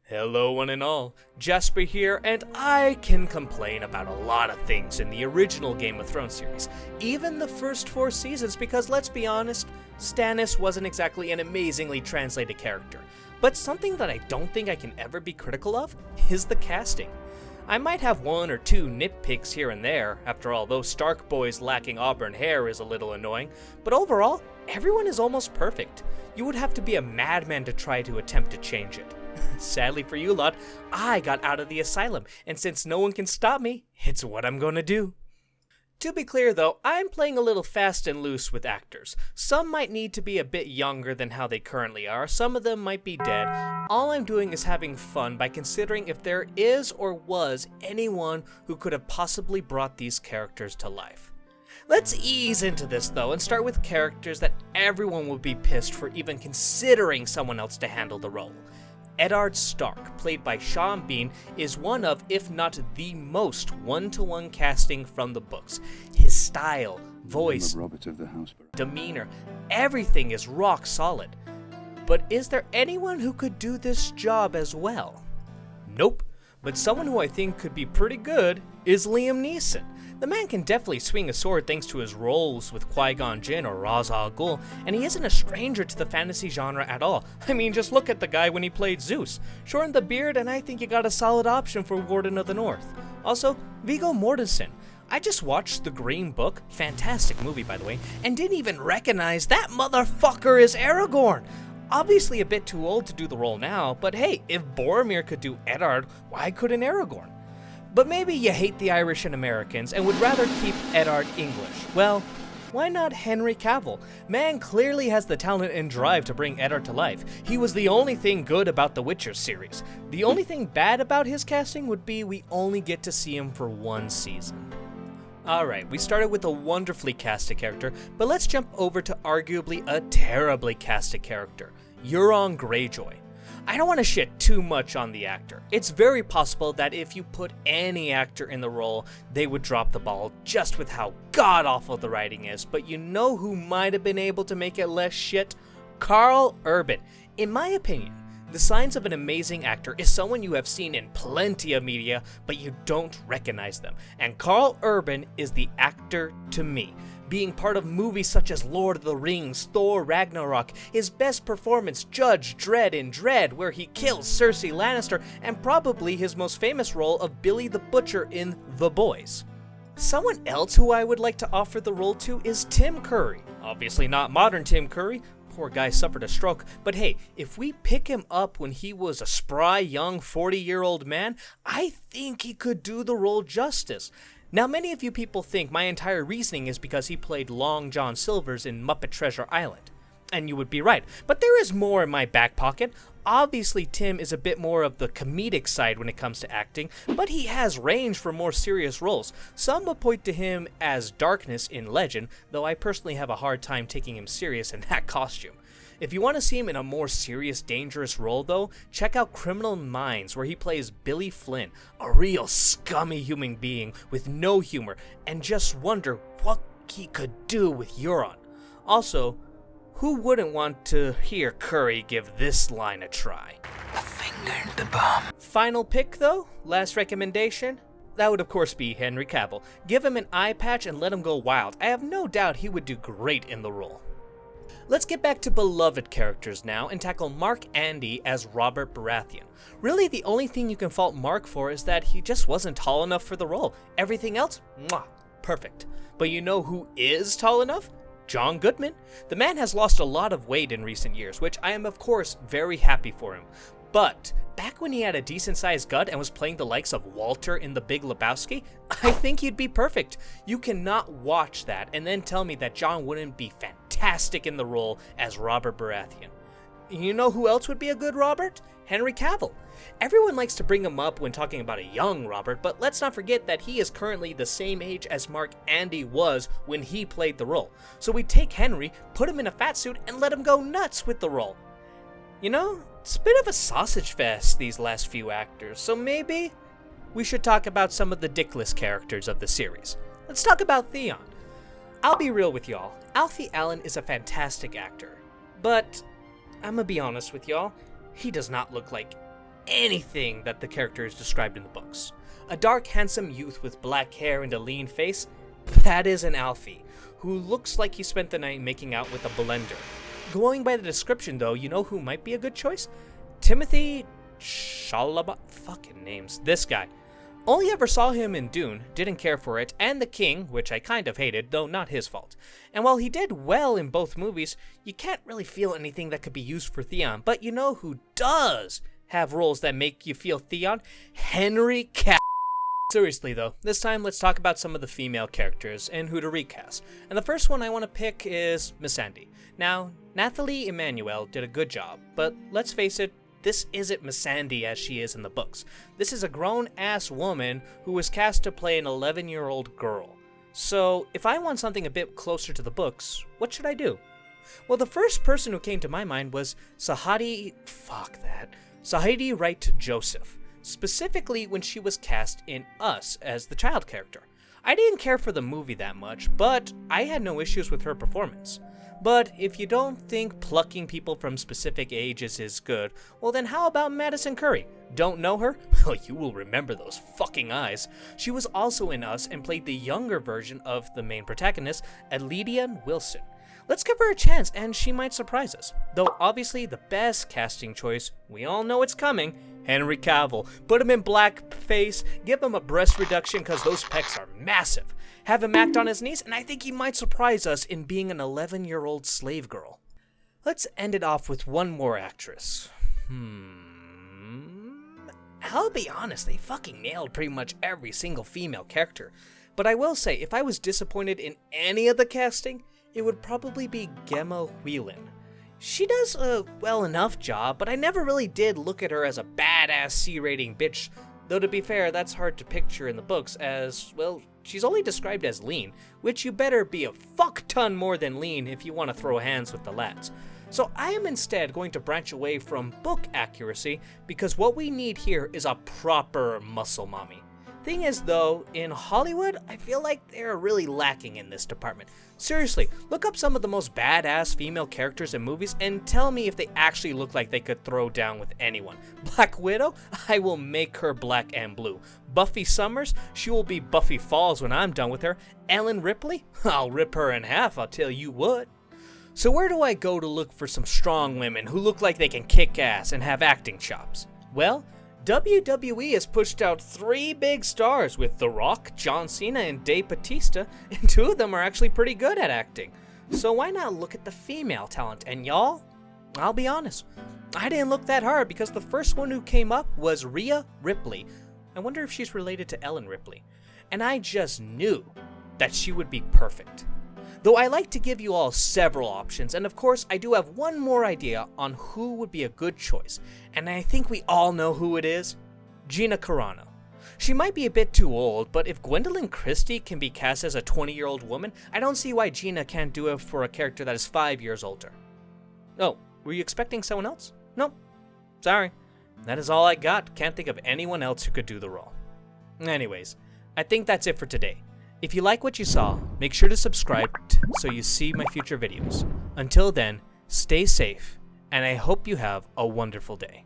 Hello one and all, Jasper here, and I can complain about a lot of things in the original Game of Thrones series, even the first 4 seasons, because let's be honest, Stannis wasn't exactly an amazingly translated character. But something that I don't think I can ever be critical of is the casting. I might have 1 or 2 nitpicks here and there, after all those Stark boys lacking auburn hair is a little annoying, but overall, everyone is almost perfect. You would have to be a madman to try to attempt to change it. Sadly for you lot, I got out of the asylum, and since no one can stop me, it's what I'm gonna do. To be clear though, I'm playing a little fast and loose with actors. Some might need to be a bit younger than how they currently are, some of them might be dead. All I'm doing is having fun by considering if there is or was anyone who could have possibly brought these characters to life. Let's ease into this though and start with characters that everyone would be pissed for even considering someone else to handle the role. Eddard Stark, played by Sean Bean, is one of, if not the most, one-to-one casting from the books. His style, voice, demeanor, everything is rock solid. But is there anyone who could do this job as well? Nope, but someone who I think could be pretty good is Liam Neeson. The man can definitely swing a sword thanks to his roles with Qui-Gon Jinn or Ra's al Ghul, and he isn't a stranger to the fantasy genre at all. I mean, just look at the guy when he played Zeus. Shorten the beard and I think you got a solid option for Warden of the North. Also, Viggo Mortensen. I just watched The Green Book, fantastic movie by the way, and didn't even recognize that motherfucker is Aragorn. Obviously a bit too old to do the role now, but hey, if Boromir could do Eddard, why couldn't Aragorn? But maybe you hate the Irish and Americans and would rather keep Eddard English. Well, why not Henry Cavill? Man clearly has the talent and drive to bring Eddard to life. He was the only thing good about the Witcher series. The only thing bad about his casting would be we only get to see him for 1 season. Alright, we started with a wonderfully casted character, but let's jump over to arguably a terribly casted character, Euron Greyjoy. I don't want to shit too much on the actor. It's very possible that if you put any actor in the role, they would drop the ball just with how god-awful the writing is, but you know who might have been able to make it less shit? Karl Urban. In my opinion, the signs of an amazing actor is someone you have seen in plenty of media, but you don't recognize them. And Karl Urban is the actor to me. Being part of movies such as Lord of the Rings, Thor Ragnarok, his best performance Judge Dredd in Dredd, where he kills Cersei Lannister, and probably his most famous role of Billy the Butcher in The Boys. Someone else who I would like to offer the role to is Tim Curry. Obviously not modern Tim Curry, poor guy suffered a stroke, but hey, if we pick him up when he was a spry young 40-year-old man, I think he could do the role justice. Now, many of you people think my entire reasoning is because he played Long John Silvers in Muppet Treasure Island. And you would be right, but there is more in my back pocket. Obviously, Tim is a bit more of the comedic side when it comes to acting, but he has range for more serious roles. Some would point to him as Darkness in Legend, though I personally have a hard time taking him serious in that costume. If you want to see him in a more serious, dangerous role though, check out Criminal Minds, where he plays Billy Flynn, a real scummy human being with no humor, and just wonder what he could do with Euron. Also, who wouldn't want to hear Curry give this line a try? A finger in the bum. Final pick though, last recommendation? That would of course be Henry Cavill. Give him an eye patch and let him go wild. I have no doubt he would do great in the role. Let's get back to beloved characters now and tackle Mark Andy as Robert Baratheon. Really, the only thing you can fault Mark for is that he just wasn't tall enough for the role. Everything else, mwah, perfect. But you know who is tall enough? John Goodman. The man has lost a lot of weight in recent years, which I am of course very happy for him. But back when he had a decent sized gut and was playing the likes of Walter in The Big Lebowski, I think he'd be perfect. You cannot watch that and then tell me that John wouldn't be fantastic in the role as Robert Baratheon. You know who else would be a good Robert? Henry Cavill. Everyone likes to bring him up when talking about a young Robert, but let's not forget that he is currently the same age as Mark Andy was when he played the role. So we take Henry, put him in a fat suit, and let him go nuts with the role. You know, it's a bit of a sausage fest, these last few actors, so maybe we should talk about some of the dickless characters of the series. Let's talk about Theon. I'll be real with y'all, Alfie Allen is a fantastic actor, but I'm gonna be honest with y'all, he does not look like anything that the character is described in the books. A dark, handsome youth with black hair and a lean face, that is an Alfie, who looks like he spent the night making out with a blender. Going by the description though, you know who might be a good choice? Timothy Chalamet, fucking names, this guy. Only ever saw him in Dune, didn't care for it, and The King, which I kind of hated, though not his fault. And while he did well in both movies, you can't really feel anything that could be used for Theon. But you know who does have roles that make you feel Theon? Henry Cavill. Seriously though, this time let's talk about some of the female characters and who to recast. And the first one I want to pick is Missandei. Now, Nathalie Emmanuel did a good job, but let's face it, this isn't Missandei as she is in the books. This is a grown-ass woman who was cast to play an 11-year-old girl. So, if I want something a bit closer to the books, what should I do? Well, the first person who came to my mind was Sahadi Wright Joseph, specifically when she was cast in Us as the child character. I didn't care for the movie that much, but I had no issues with her performance. But if you don't think plucking people from specific ages is good, well then how about Madison Curry? Don't know her? Well, you will remember those fucking eyes. She was also in Us and played the younger version of the main protagonist, Lydia Wilson. Let's give her a chance and she might surprise us. Though obviously the best casting choice, we all know it's coming, Henry Cavill. Put him in blackface, give him a breast reduction cause those pecs are massive. Have him act on his knees, and I think he might surprise us in being an 11-year-old slave girl. Let's end it off with one more actress. I'll be honest, they fucking nailed pretty much every single female character. But I will say, if I was disappointed in any of the casting, it would probably be Gemma Whelan. She does a well enough job, but I never really did look at her as a badass C-rating bitch. Though to be fair, that's hard to picture in the books as, well, she's only described as lean, which you better be a fuck ton more than lean if you want to throw hands with the lads. So I am instead going to branch away from book accuracy because what we need here is a proper muscle mommy. Thing is though, in Hollywood, I feel like they're really lacking in this department. Seriously, look up some of the most badass female characters in movies and tell me if they actually look like they could throw down with anyone. Black Widow? I will make her black and blue. Buffy Summers? She will be Buffy Falls when I'm done with her. Ellen Ripley? I'll rip her in half, I'll tell you what. So where do I go to look for some strong women who look like they can kick ass and have acting chops? Well, WWE has pushed out 3 big stars with The Rock, John Cena, and Dave Bautista, and 2 of them are actually pretty good at acting. So why not look at the female talent? And y'all, I'll be honest, I didn't look that hard because the first one who came up was Rhea Ripley. I wonder if she's related to Ellen Ripley. And I just knew that she would be perfect. Though I like to give you all several options, and of course I do have one more idea on who would be a good choice, and I think we all know who it is. Gina Carano. She might be a bit too old, but if Gwendolyn Christie can be cast as a 20-year-old woman, I don't see why Gina can't do it for a character that is 5 years older. Oh, were you expecting someone else? No. Sorry. That is all I got. Can't think of anyone else who could do the role. Anyways, I think that's it for today. If you like what you saw, make sure to subscribe so you see my future videos. Until then, stay safe, and I hope you have a wonderful day.